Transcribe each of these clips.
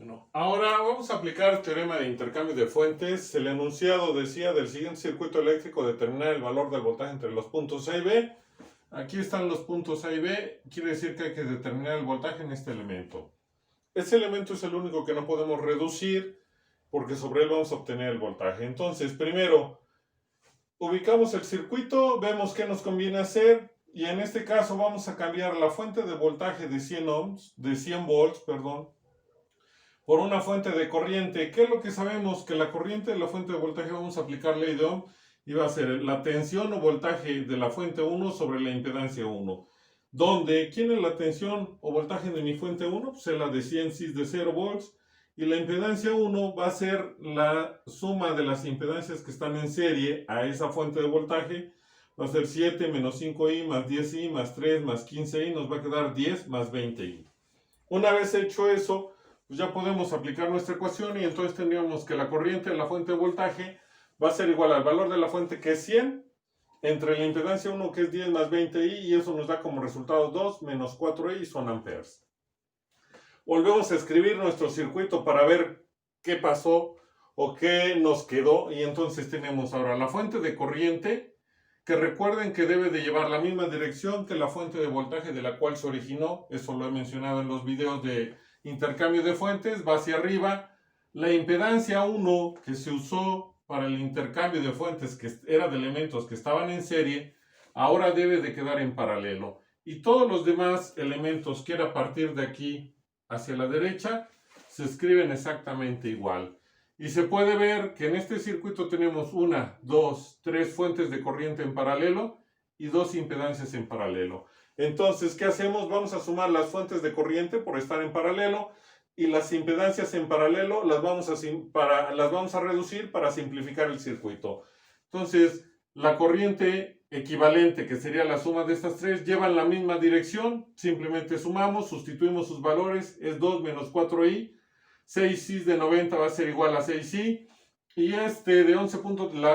Bueno, ahora vamos a aplicar el teorema de intercambio de fuentes. El enunciado decía del siguiente circuito eléctrico determinar el valor del voltaje entre los puntos A y B. Aquí están los puntos A y B, quiere decir que hay que determinar el voltaje en este elemento. Ese elemento es el único que no podemos reducir porque sobre él vamos a obtener el voltaje. Entonces, primero, ubicamos el circuito, vemos qué nos conviene hacer y en este caso vamos a cambiar la fuente de voltaje de 100 ohms, de 100 volts, perdón, por una fuente de corriente. ¿Qué es lo que sabemos? Que la corriente de la fuente de voltaje vamos a aplicar ley de Ohm y va a ser la tensión o voltaje de la fuente 1 sobre la impedancia 1. Donde, ¿quién es la tensión o voltaje de mi fuente 1? Pues es la de 100 cis de 0 volts. Y la impedancia 1 va a ser la suma de las impedancias que están en serie a esa fuente de voltaje. Va a ser 7 menos 5i más 10i más 3 más 15i. Nos va a quedar 10 más 20i. Una vez hecho eso, pues ya podemos aplicar nuestra ecuación y entonces tendríamos que la corriente de la fuente de voltaje va a ser igual al valor de la fuente, que es 100, entre la impedancia 1, que es 10 más 20i, y eso nos da como resultado 2 menos 4i, son amperes. Volvemos a escribir nuestro circuito para ver qué pasó o qué nos quedó, y entonces tenemos ahora la fuente de corriente, que recuerden que debe de llevar la misma dirección que la fuente de voltaje de la cual se originó. Eso lo he mencionado en los videos de intercambio de fuentes, va hacia arriba. La impedancia 1 que se usó para el intercambio de fuentes, que era de elementos que estaban en serie, ahora debe de quedar en paralelo. Y todos los demás elementos que era a partir de aquí hacia la derecha, se escriben exactamente igual. Y se puede ver que en este circuito tenemos 1, 2, 3 fuentes de corriente en paralelo y 2 impedancias en paralelo. Entonces, ¿qué hacemos? Vamos a sumar las fuentes de corriente por estar en paralelo y las impedancias en paralelo las vamos a reducir para simplificar el circuito. Entonces, la corriente equivalente, que sería la suma de estas tres, llevan la misma dirección. Simplemente sumamos, sustituimos sus valores, es 2 menos 4i. 6 cis de 90 va a ser igual a 6i. Y de 11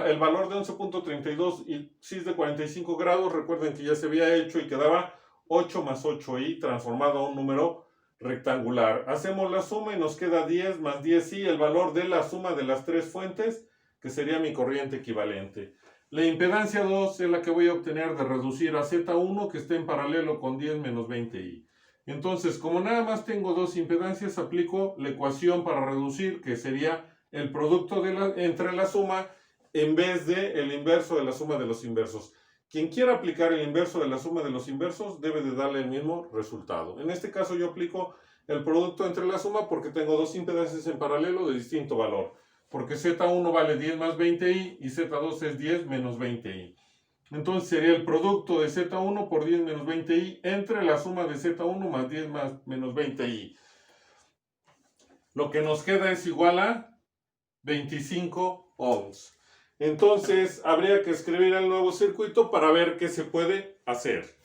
el valor de 11.32 y cis de 45 grados, recuerden que ya se había hecho y quedaba 8 más 8i transformado a un número rectangular. Hacemos la suma y nos queda 10 más 10i, el valor de la suma de las tres fuentes, que sería mi corriente equivalente. La impedancia 2 es la que voy a obtener de reducir a Z1, que esté en paralelo con 10 menos 20i. Entonces, como nada más tengo dos impedancias, aplico la ecuación para reducir, que sería el producto entre la suma en vez de el inverso de la suma de los inversos. Quien quiera aplicar el inverso de la suma de los inversos debe de darle el mismo resultado. En este caso yo aplico el producto entre la suma porque tengo dos impedancias en paralelo de distinto valor. Porque Z1 vale 10 más 20i y Z2 es 10 menos 20i. Entonces sería el producto de Z1 por 10 menos 20i entre la suma de Z1 más 10 más menos 20i. Lo que nos queda es igual a 25 ohms. Entonces habría que escribir el nuevo circuito para ver qué se puede hacer.